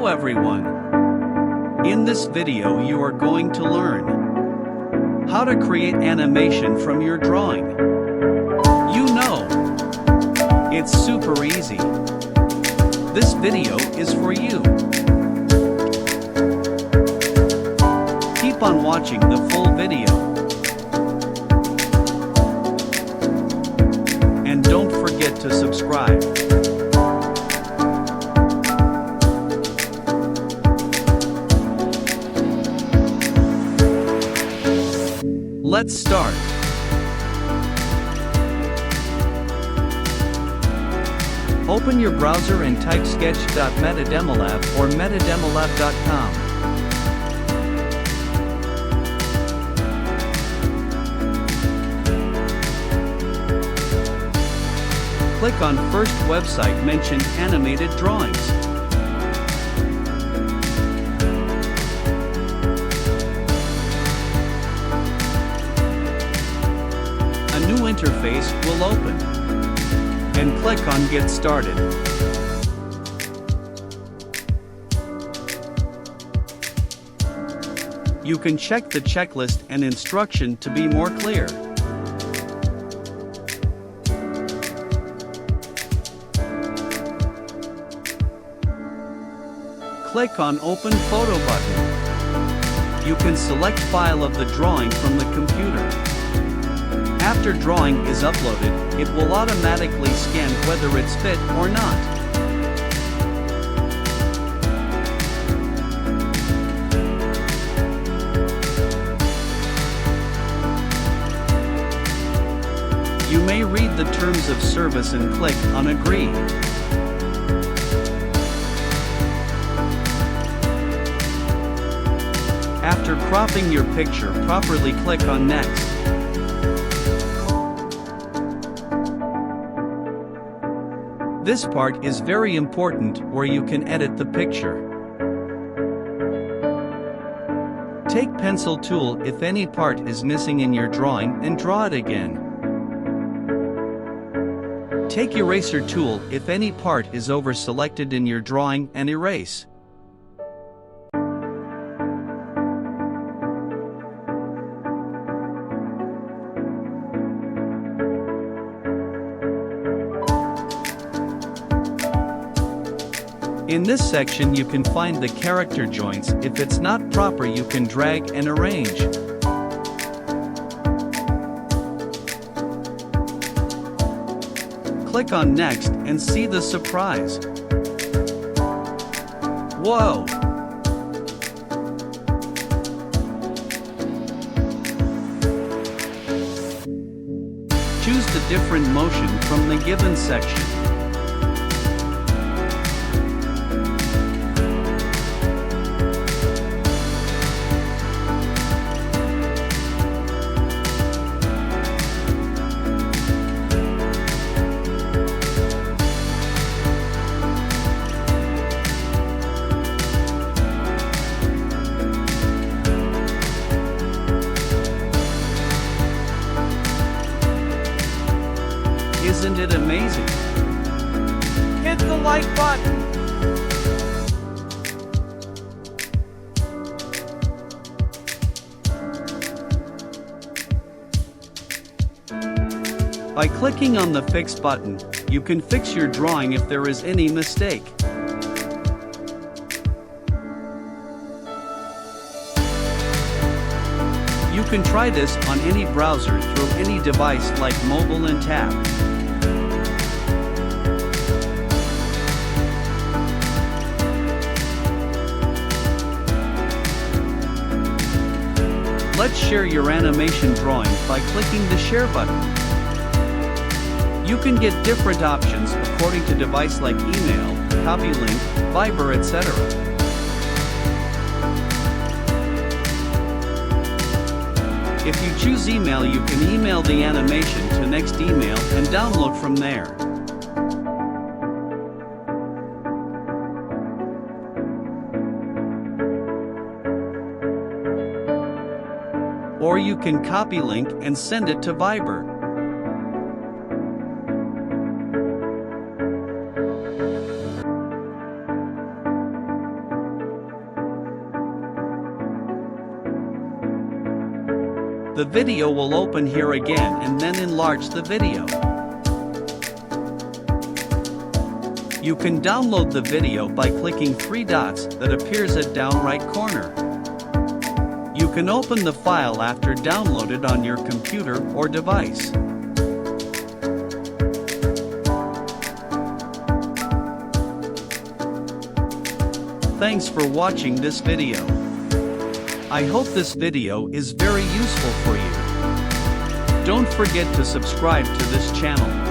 Hello everyone. In this video you are going to learn how to create animation from your drawing. You know, it's super easy. This video is for you. Keep on watching the full video. And don't forget to subscribe. Let's start. Open your browser and type sketch.metademolab or metademolab.com. Click on first website mentioned animated drawings. A new interface will open. And click on Get Started. You can check the checklist and instruction to be more clear. Click on Open Photo button. You can select file of the drawing from the computer. After drawing is uploaded, it will automatically scan whether it's fit or not. You may read the terms of service and click on Agree. After cropping your picture properly, click on Next. This part is very important where you can edit the picture. Take pencil tool if any part is missing in your drawing and draw it again. Take eraser tool if any part is over-selected in your drawing and erase. In this section you can find the character joints. If it's not proper you can drag and arrange. Click on Next and see the surprise. Whoa! Choose the different motion from the given section. Isn't it amazing? Hit the like button. By clicking on the Fix button, you can fix your drawing if there is any mistake. You can try this on any browser through any device like mobile and tab. Let's share your animation drawing by clicking the Share button. You can get different options according to device like email, copy link, Viber, etc. If you choose email, you can email the animation to next email and download from there. Or you can copy link and send it to Viber. The video will open here again and then enlarge the video. You can download the video by clicking three dots that appears at down right corner. You can open the file after downloaded on your computer or device. Thanks for watching this video. I hope this video is very useful for you. Don't forget to subscribe to this channel.